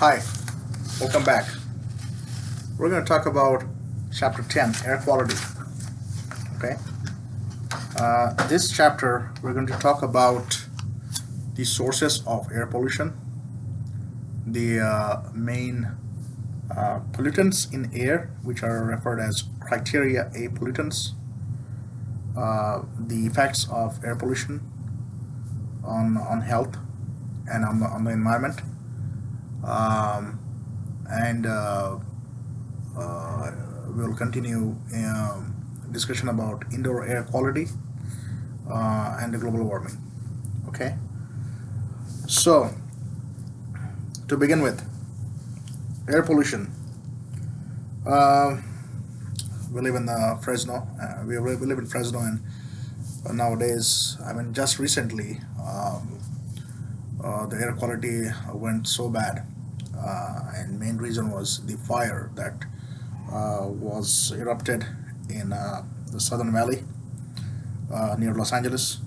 Hi, welcome back. We're going to talk about chapter 10, air quality. Okay. This chapter, we're going to talk about the sources of air pollution, the main pollutants in air, which are referred as criteria A pollutants, the effects of air pollution on health and on the environment, um, and we'll continue discussion about indoor air quality and the global warming. Okay, so to begin with, air pollution. Uh, we live in Fresno. We live in Fresno, and nowadays, I mean, just recently, the air quality went so bad, and main reason was the fire that was erupted in the Southern Valley near Los Angeles.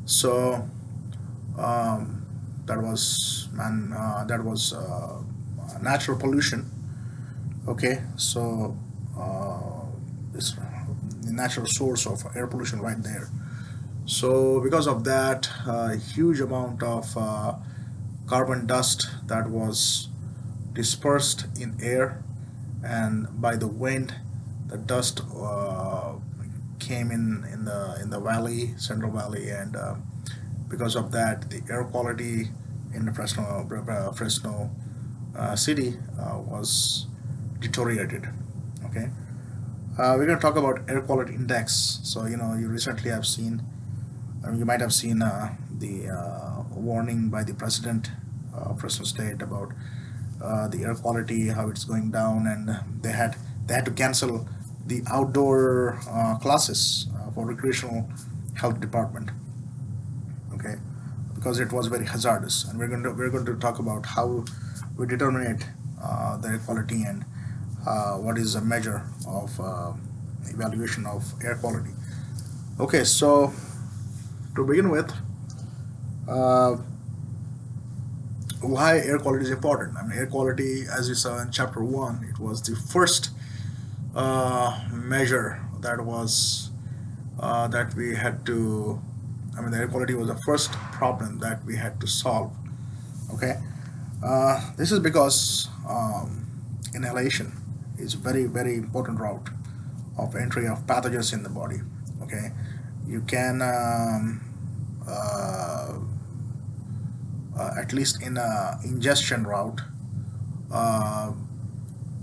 So that was natural pollution. Okay, so it's the natural source of air pollution right there. So because of that, a huge amount of carbon dust that was dispersed in air, and by the wind, the dust came in the valley, Central Valley, and because of that, the air quality in the Fresno city was deteriorated. Okay, we're going to talk about air quality index. So you recently have seen, you might have seen the warning by the president of Fresno State about the air quality, how it's going down, and they had to cancel the outdoor classes for recreational health department. Okay, because it was very hazardous, and we're going to talk about how we determine the air quality, and what is a measure of evaluation of air quality. Okay, so to begin with, uh, why air quality is important? I mean, air quality, as you saw in chapter one, it was the first measure that we had to. I mean, the air quality was the first problem that we had to solve. Okay, this is because inhalation is very very important route of entry of pathogens in the body. Okay, you can at least in a ingestion route, uh,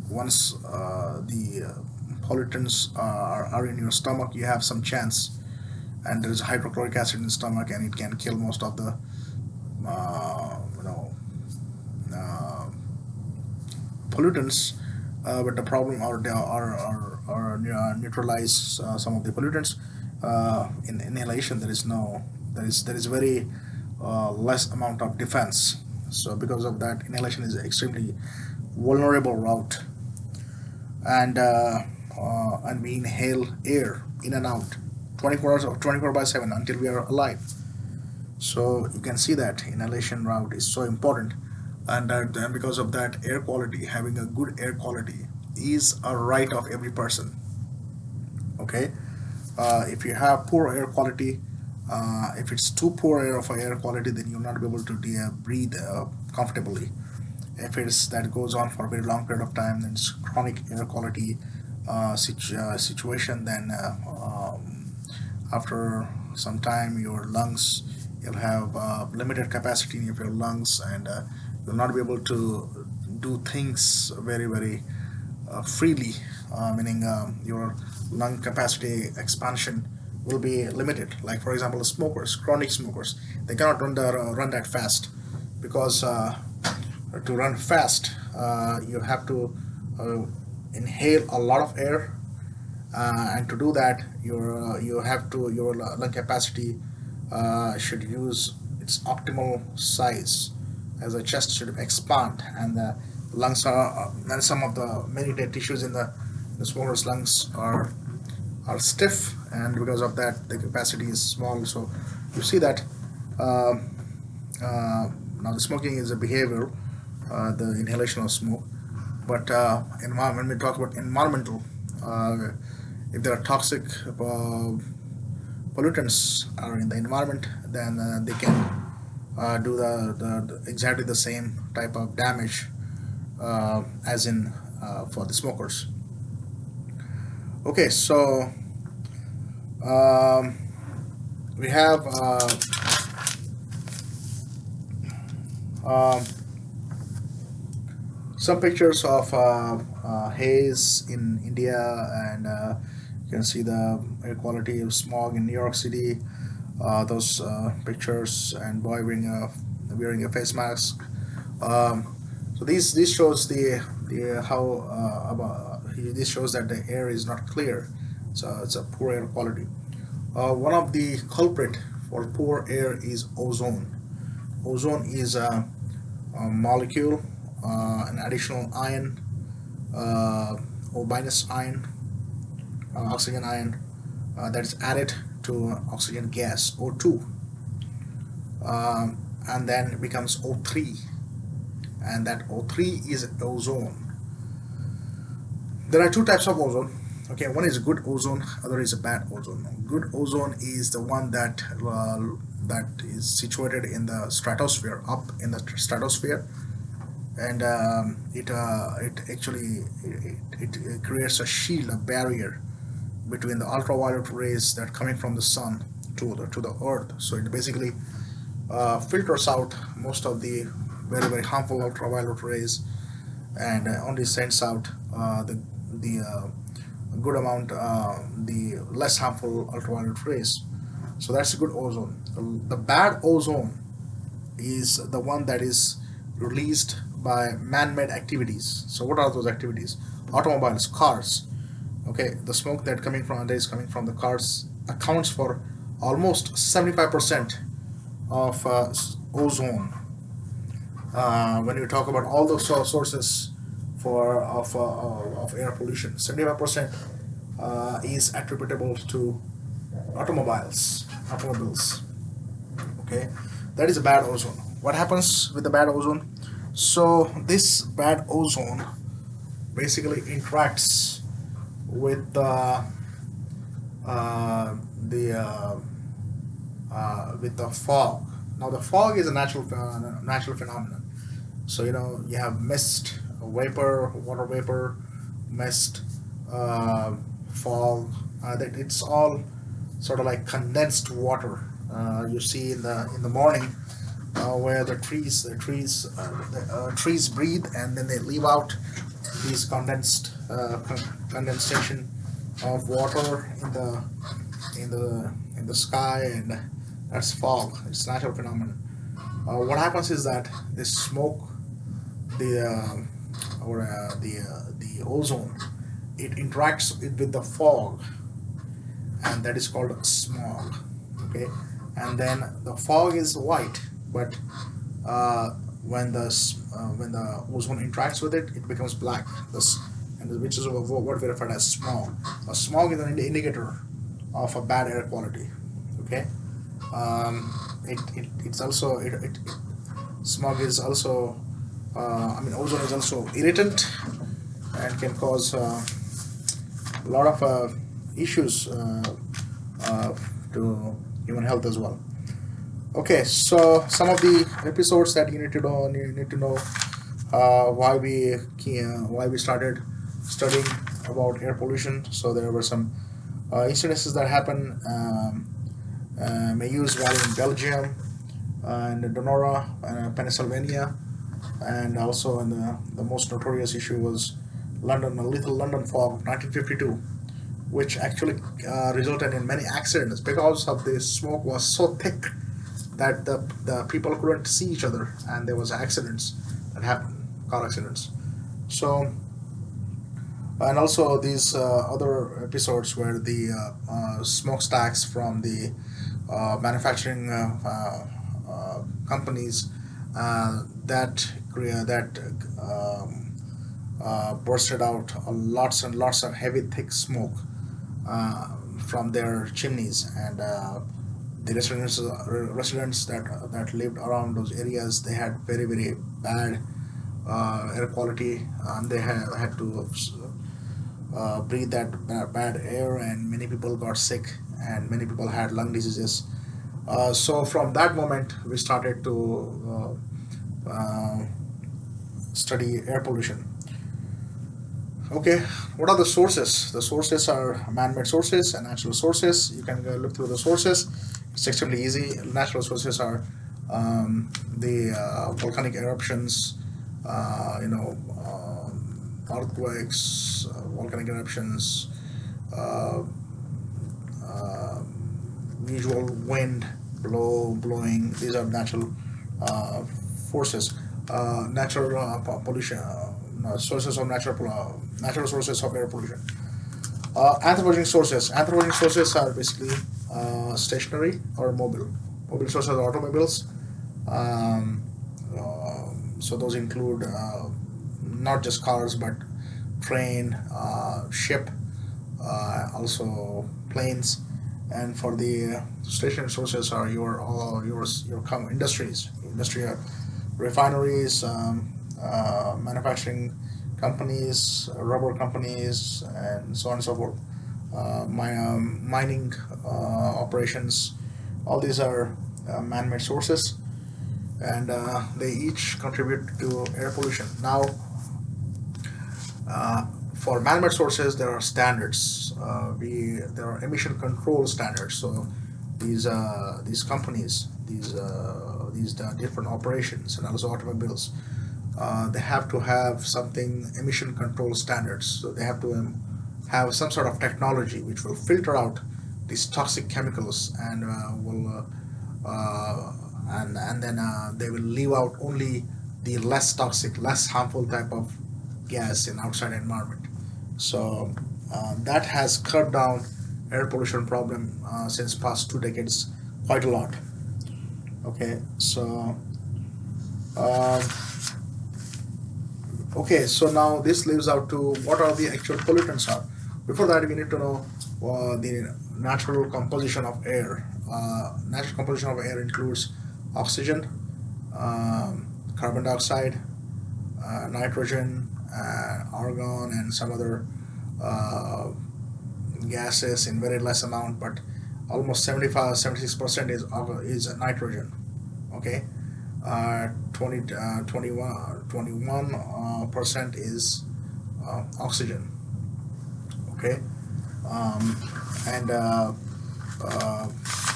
once the pollutants are in your stomach, you have some chance, and there is hydrochloric acid in the stomach, and it can kill most of the uh, you know uh, pollutants. But the problem, or neutralize some of the pollutants in inhalation. There is very less amount of defense. So because of that, inhalation is extremely vulnerable route, and we inhale air in and out 24 hours or 24 by 7 until we are alive. So you can see that inhalation route is so important, and because of that, air quality, having a good air quality is a right of every person. Okay, if you have poor air quality, if it's too poor air quality, then you'll not be able to breathe comfortably. If it's that goes on for a very long period of time, then it's chronic air quality situation. Then after some time, your lungs, you'll have limited capacity in your lungs, and you'll not be able to do things very very freely, meaning your lung capacity expansion will be limited. Like for example, smokers, chronic smokers, they cannot run that fast, because to run fast, you have to uh, inhale a lot of air, and to do that, your lung capacity should use its optimal size, as the chest should expand, and the lungs are, and some of the many dead tissues in the smaller lungs are stiff, and because of that, the capacity is small. So you see that uh, now the smoking is a behavior the inhalation of smoke. But when we talk about environmental, uh, if there are toxic pollutants are in the environment, then they can do exactly the same type of damage as in for the smokers. Okay, so um, we have um, some pictures of haze in India, and you can see the air quality of smog in New York City. Those pictures, and boy wearing a face mask. Um, so these shows the how about this shows that the air is not clear. So it's a poor air quality. One of the culprit for poor air is ozone. Ozone is a molecule, an additional ion, or minus ion, oxygen ion, that is added to oxygen gas O2, and then it becomes O3, and that O3 is ozone. There are two types of ozone. Okay, one is good ozone, other is a bad ozone. Good ozone is the one that is situated in the stratosphere, up in the stratosphere, and it actually it creates a shield, a barrier between the ultraviolet rays that are coming from the sun to the earth. So it basically filters out most of the very harmful ultraviolet rays, and only sends out the good amount, the less harmful ultraviolet rays. So that's a good ozone. The bad ozone is the one that is released by man-made activities. So what are those activities? Automobiles, cars. Okay, the smoke that is coming from the cars accounts for almost 75% of ozone. When you talk about all those sources of air pollution, 75% is attributable to automobiles. Okay, that is a bad ozone. What happens with the bad ozone? So this bad ozone basically interacts with the with the fog. Now the fog is a natural phenomenon. So you have mist, vapor, water vapor, mist, uh, fog. That it's all sort of like condensed water. You see in the morning, where the trees breathe, and then they leave out these condensation of water in the sky, and that's fog. It's a natural phenomenon. What happens is that this smoke, the or the ozone, it interacts with the fog, and that is called smog. Okay, and then the fog is white, but uh, when the ozone interacts with it, it becomes black. This and which is what verified as smog. A smog is an indicator of a bad air quality. Okay, it's also smog is also ozone is also irritant and can cause a lot of issues uh, to human health as well. Okay, so some of the episodes that you need to know why we started studying about air pollution. So there were some incidences that happened. May use valley in Belgium, and Donora, Pennsylvania, and also in the most notorious issue was London, the Little London fog, 1952, which actually resulted in many accidents because of the smoke was so thick that the people couldn't see each other, and there was accidents that happened, car accidents. So, and also these other episodes where the smokestacks from the manufacturing companies that bursted out lots and lots of heavy thick smoke uh, from their chimneys, and the residents that lived around those areas, they had very bad air quality, and they had to breathe that bad air, and many people got sick, and many people had lung diseases. So from that moment, we started to study air pollution. Okay, what are the sources? The sources are man-made sources and natural sources. You can go look through the sources. It's extremely easy. Natural sources are the volcanic eruptions, earthquakes, volcanic eruptions, uh, uh, usual wind blowing. These are natural uh, forces, natural pollution, sources of natural sources of air pollution. Anthropogenic sources. Anthropogenic sources are basically stationary or mobile. Mobile sources are automobiles. Um, so those include not just cars but train, ship, also planes. And for the stationary sources are your industries, refineries, manufacturing companies, rubber companies, and so on and so forth. Mining operations. All these are man-made sources, and they each contribute to air pollution. Now, uh, for man-made sources, there are standards. There are emission control standards. So these companies, these different operations, and also automobiles, they have to have something emission control standards. So they have to have some sort of technology which will filter out these toxic chemicals, and and then they will leave out only the less toxic, less harmful type of gas in outside environment. So that has cut down air pollution problem since past 2 decades quite a lot. Okay, so um, okay, so now this leaves out to what are the actual pollutants are. Before that, we need to know the natural composition of air. Natural composition of air includes oxygen, carbon dioxide, nitrogen, argon, and some other uh, gases in very less amount, but almost 75, 76% is nitrogen. Okay, 21 percent is oxygen. Okay, um, and uh,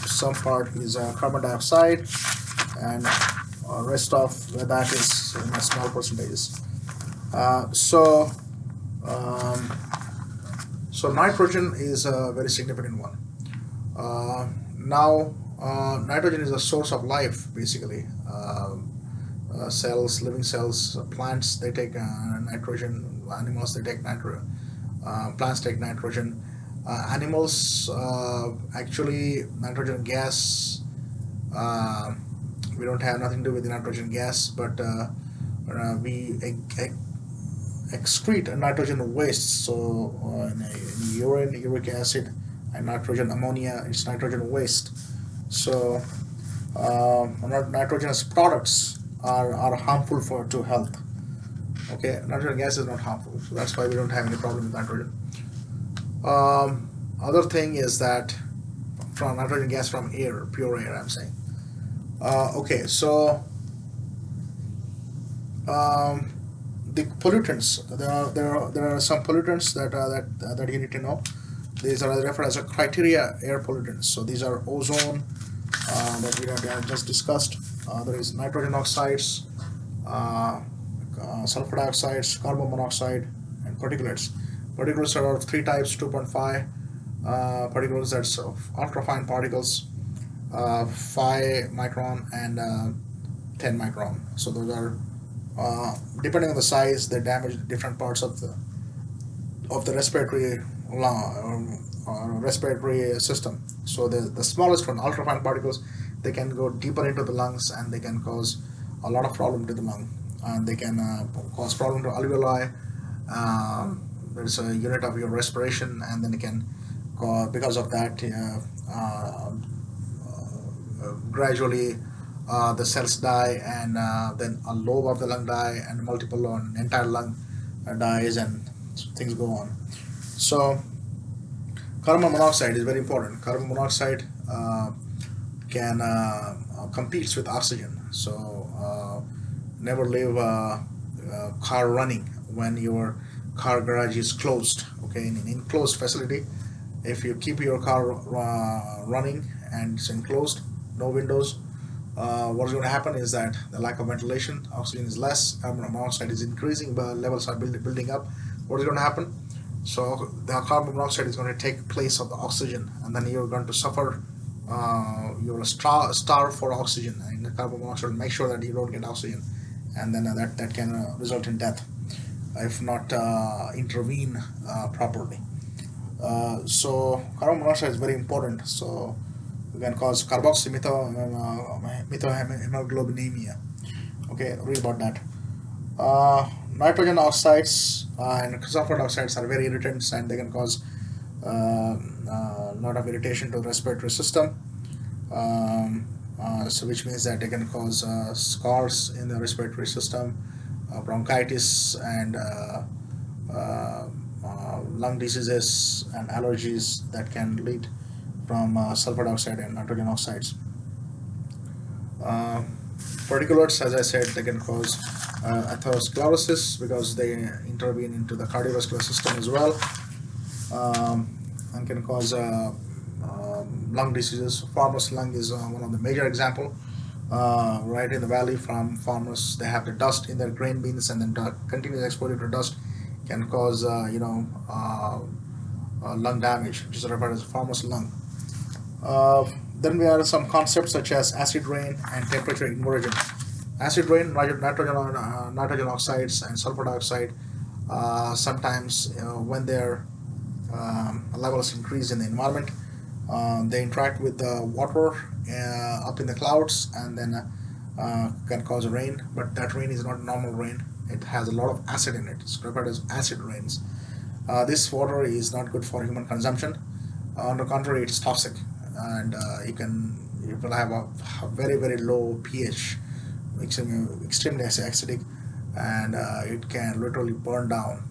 some part is carbon dioxide, and rest of that is in a small percentages. So um, so nitrogen is a very significant one. Now, nitrogen is a source of life, basically. Cells, living cells, plants, they take nitrogen. Animals, they take nitrogen. Plants take nitrogen. Animals, actually, nitrogen gas. Uh, we don't have nothing to do with the nitrogen gas, but we excrete nitrogen waste. So in urine, uric acid, and nitrogen ammonia, it's nitrogen waste. So nitrogenous products are harmful for to health. Okay, nitrogen gas is not harmful, so that's why we don't have any problem with nitrogen. Other thing is that from nitrogen gas from air, pure air, I'm saying. Okay, so um, the pollutants. There are some pollutants that you need to know. These are referred as a criteria air pollutants. So these are ozone that we have just discussed. There is nitrogen oxides, uh, sulfur dioxides, carbon monoxide, and particulates. Particulates are of three types: 2.5 particles, that's ultrafine particles, 5 micron, and 10 micron. So those are depending on the size, they damage different parts of the respiratory system. So the smallest one, ultrafine particles, they can go deeper into the lungs, and they can cause a lot of problem to the lung, and they can cause problem to alveoli. There's a unit of your respiration, and then it can because of that gradually the cells die, and then a lobe of the lung die, and multiple on entire lung dies, and things go on. So carbon monoxide is very important. Carbon monoxide can competes with oxygen. So never leave a car running when your car garage is closed. Okay, in an enclosed facility, if you keep your car running and it's enclosed, no windows, what's going to happen is that the lack of ventilation, oxygen is less, carbon monoxide is increasing, but levels are building up. What is going to happen? So the carbon monoxide is going to take place of the oxygen, and then you're going to suffer. You'll starve for oxygen, and the carbon monoxide will make sure that you don't get oxygen, and then that can result in death if not intervene properly. So carbon monoxide is very important. So it can cause methylhemoglobinemia. Okay, read about that. Nitrogen oxides and sulfur dioxides are very irritants, and they can cause a lot of irritation to the respiratory system. So which means that they can cause scars in the respiratory system, bronchitis, and lung diseases and allergies that can lead from sulfur dioxide and nitrogen oxides. Uh, Particulates, as I said, they can cause atherosclerosis because they intervene into the cardiovascular system as well, and can cause lung diseases. Farmers' lung is one of the major example. Right in the valley, from farmers, they have the dust in their grain bins, and then continuous exposure to dust can cause lung damage, which is referred as farmer's lung. Then we have some concepts such as acid rain and temperature inversion. Acid rain, nitrogen oxides, and sulfur dioxide. Sometimes, when their levels increase in the environment, they interact with the water up in the clouds, and then can cause rain. But that rain is not normal rain. It has a lot of acid in it. It's referred as acid rains. This water is not good for human consumption. On the contrary, it's toxic, and you will have a very very low pH, extremely acidic, and it can literally burn down,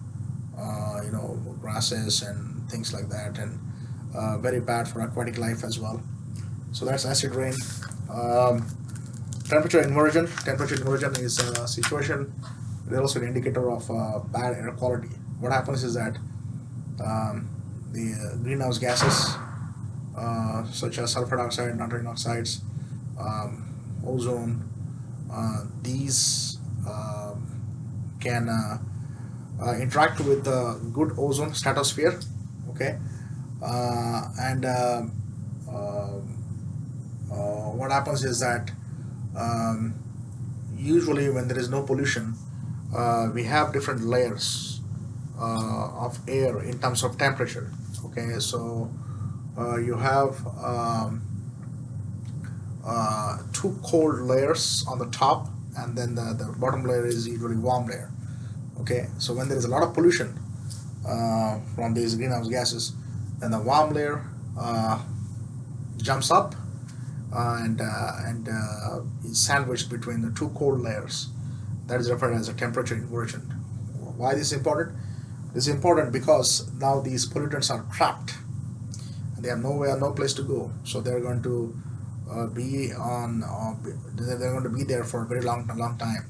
grasses and things like that, and very bad for aquatic life as well. So that's acid rain. Um, Temperature inversion. Temperature inversion is a situation. It's also an indicator of bad air quality. What happens is that the greenhouse gases, such as sulfur dioxide, nitrogen oxides, ozone, these can interact with the good ozone stratosphere. Okay, and uh, what happens is that um, usually when there is no pollution, we have different layers of air in terms of temperature. Okay, so you have two cold layers on the top, and then the bottom layer is usually warm layer. Okay, so when there is a lot of pollution from these greenhouse gases, then the warm layer jumps up and is sandwiched between the two cold layers. That is referred as a temperature inversion. Why this is important? This is important because now these pollutants are trapped, and they have nowhere, no place to go. So they're going to be on. They're going to be there for a very long time.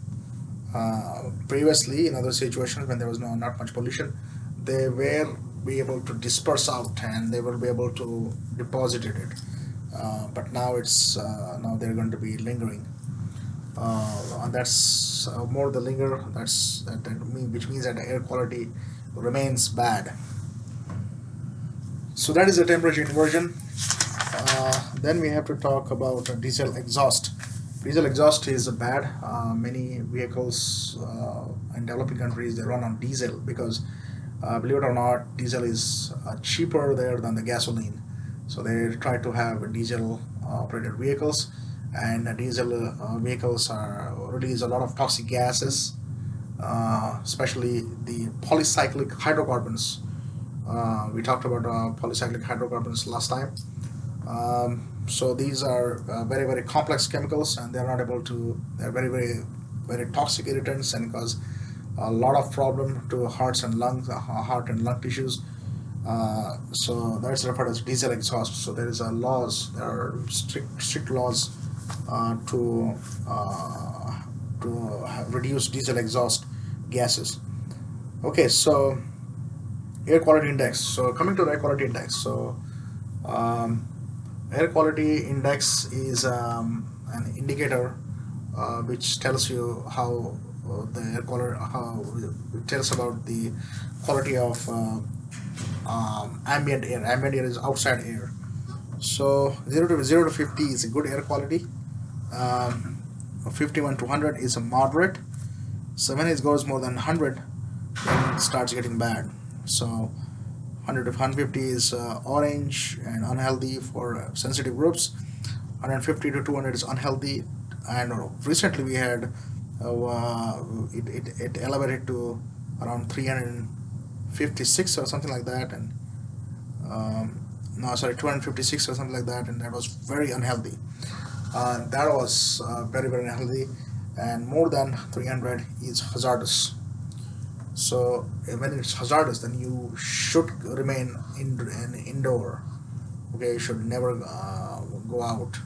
Previously, in other situations when there was not much pollution, they were be able to disperse out, and they will be able to deposit it. But now now they're going to be lingering, and that's more the linger. Which means that the air quality remains bad. So that is the temperature inversion. Then we have to talk about diesel exhaust. Diesel exhaust is bad. Many vehicles in developing countries, they run on diesel because, believe it or not, diesel is cheaper there than the gasoline. So they try to have diesel operated vehicles, and diesel vehicles release a lot of toxic gases, especially the polycyclic hydrocarbons. We talked about polycyclic hydrocarbons last time. So these are very very complex chemicals, and they're not able to. They're very very toxic irritants and cause a lot of problem to hearts and lungs, heart and lung tissues. So that's referred as diesel exhaust. So there is a laws. There are strict laws to reduce diesel exhaust gases. Okay, so air quality index. So coming to the air quality index. So um, air quality index is an indicator which tells you how the air quality, how it tells about the quality of ambient air. Ambient air is outside air. So 0 to 50 is a good air quality. Um, 51 to 100 is a moderate. So when it goes more than 100, then it starts getting bad. So 100 to 150 is orange and unhealthy for sensitive groups. 150 to 200 is unhealthy. And recently we had it elevated to around 356 or something like that, and no, sorry, 256 or something like that, and that was very unhealthy. That was very very unhealthy, and more than 300 is hazardous. So when it's hazardous, then you should remain in indoor. Okay, you should never go out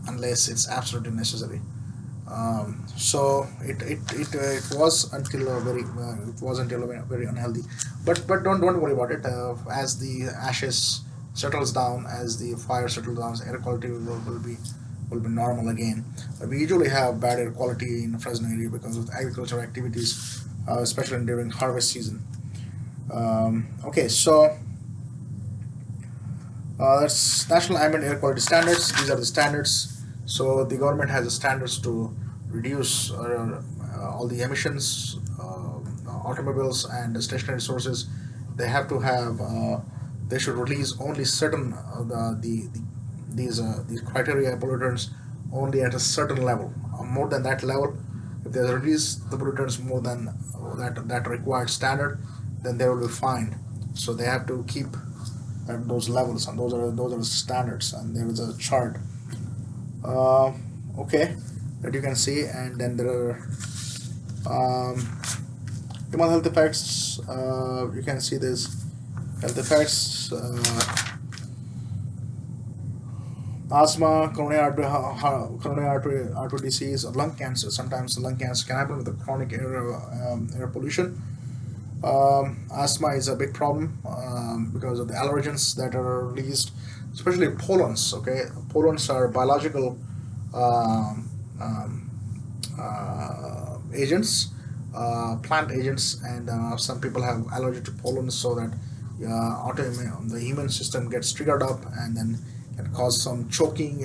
unless it's absolutely necessary. So it was until very unhealthy, but don't worry about it. As the ashes settles down, as the fire settles down, air quality will be normal again. We usually have bad air quality in Fresno area because of agricultural activities, especially during harvest season. Okay, so that's National Ambient Air Quality Standards. These are the standards. So the government has the standards to reduce all the emissions, automobiles and stationary sources. They have to have. They should release only certain these criteria pollutants only at a certain level. More than that level, if they release the pollutants more than that required standard, then they will be fined. So they have to keep at those levels, and those are the standards, and there is a chart. uh, okay, that you can see, and then there are human health effects. You can see this health effects: asthma, coronary artery disease, or lung cancer. Sometimes lung cancer can happen with the chronic air pollution. Asthma is a big problem because of the allergens that are released, especially pollens. Okay, pollens are biological um, um, agents, plant agents, and some people have allergy to pollen, so that the immune system gets triggered up, and then can cause some choking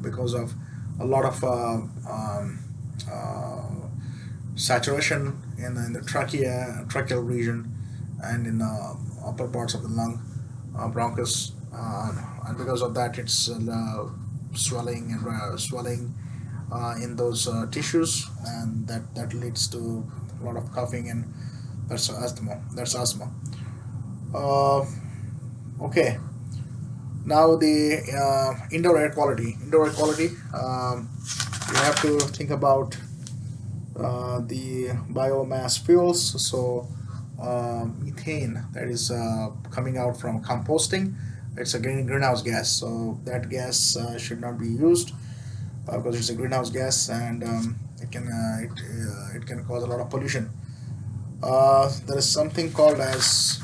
because of a lot of uh, saturation in the tracheal region, and in the upper parts of the lung, bronchus, and because of that, it's swelling and swelling in those tissues, and that leads to a lot of coughing, and that's asthma. That's asthma. Uh, okay. Now the indoor air quality. Indoor air quality. You have to think about the biomass fuels. So methane that is coming out from composting. It's a greenhouse gas. So that gas should not be used because it's a greenhouse gas, and it can cause a lot of pollution. There is something called as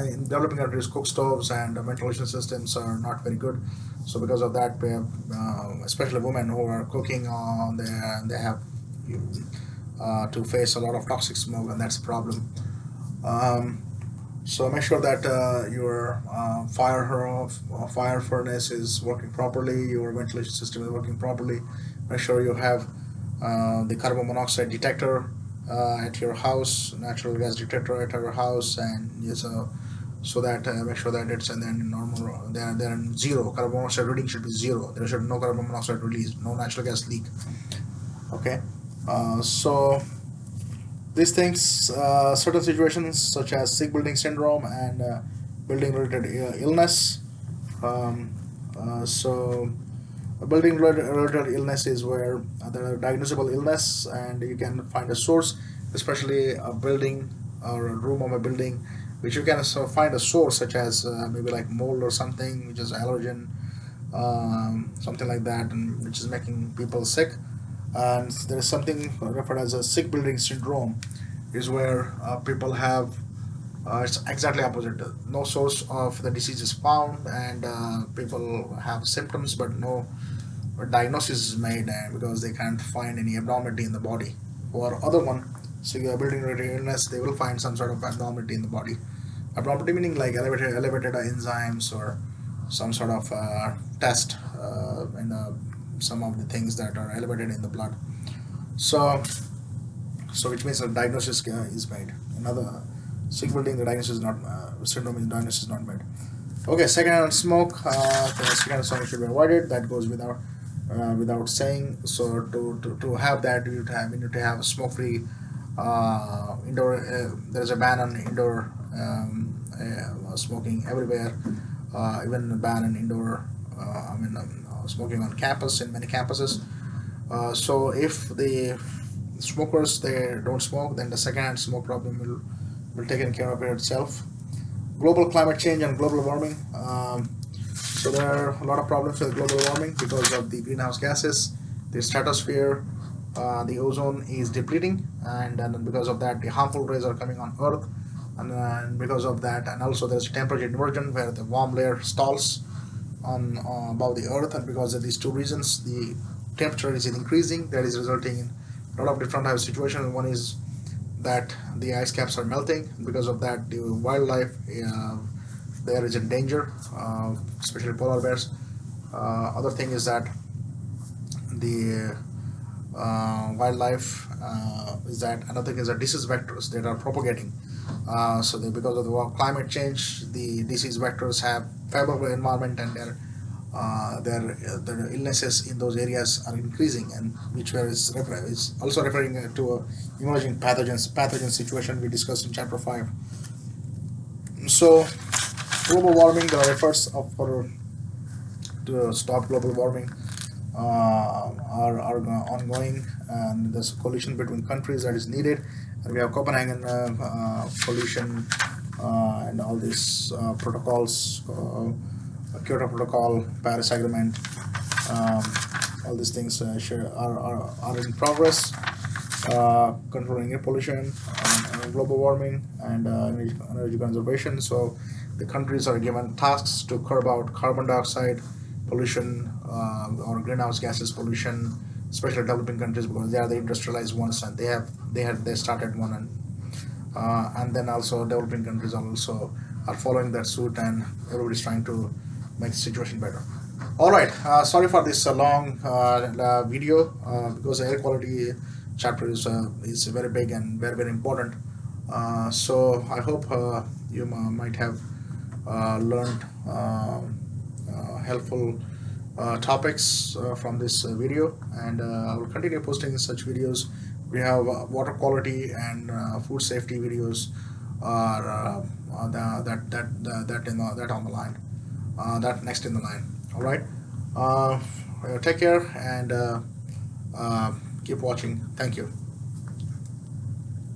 in developing countries, cook stoves and ventilation systems are not very good. So because of that, we have, especially women who are cooking on there, and they have to face a lot of toxic smoke, and that's a problem. Um, so make sure that your fire furnace is working properly, your ventilation system is working properly. Make sure you have the carbon monoxide detector at your house, natural gas detector at your house, and yes, so that make sure that it's and then normal. They're in zero. Carbon monoxide reading should be zero. There should no carbon monoxide release, no natural gas leak. Okay, so these things, certain situations such as sick building syndrome and building related illness. Um, so a building related illness is where there are diagnosable illness and you can find a source, especially a building or a room of a building, which you can find a source such as maybe like mold or something, which is allergen, something like that, and which is making people sick. And there is something referred as a sick building syndrome, is where people have it's exactly opposite. No source of the disease is found, and people have symptoms, but no diagnosis is made, because they can't find any abnormality in the body. Or other one, so you are building related illness, they will find some sort of abnormality in the body. Abnormality meaning like elevated enzymes or some sort of test in some of the things that are elevated in the blood. So, which means a diagnosis is made. Another sick building, the diagnosis is not syndrome is diagnosis is not made. Okay, secondhand smoke. The secondhand smoke should be avoided. That goes without saying. So to have that, you need to have smoke-free indoor. There is a ban on indoor smoking everywhere. Even a ban on indoor. Smoking on campus in many campuses. So if the smokers they don't smoke, then the secondhand smoke problem will taken care of it itself. Global climate change and global warming. So there are a lot of problems with global warming because of the greenhouse gases, the stratosphere, the ozone is depleting, and because of that, the harmful rays are coming on Earth, and because of that, and also there's temperature inversion where the warm layer stalls on above the Earth, and because of these two reasons, the temperature is increasing. That is resulting in a lot of different types of situations. One is that the ice caps are melting. Because of that, the wildlife there is in danger, especially polar bears. Other thing is that the wildlife is that another thing is that disease vectors that are propagating. Because of the climate change, the disease vectors have favorable environment, and their illnesses in those areas are increasing, and which is also referring to a emerging pathogen situation we discussed in chapter 5. So global warming, the efforts for to stop global warming are ongoing, and there's a coalition between countries that is needed. And we have Copenhagen coalition and all these protocols, Kyoto Protocol, Paris Agreement, um, all these things are in progress. Controlling air pollution, global warming, and energy conservation. So the countries are given tasks to curb out carbon dioxide pollution or greenhouse gases pollution, especially developing countries because they are the industrialized ones and they started one, and then also developing countries are following that suit, and everybody's trying to make the situation better. All right. Sorry for this long video because the air quality chapter is very big and very important. So I hope you might have learned helpful topics from this video, and I will continue posting such videos. We have water quality and food safety videos are that on the line, that next in the line. All right. uh, Take care and keep watching. Thank you.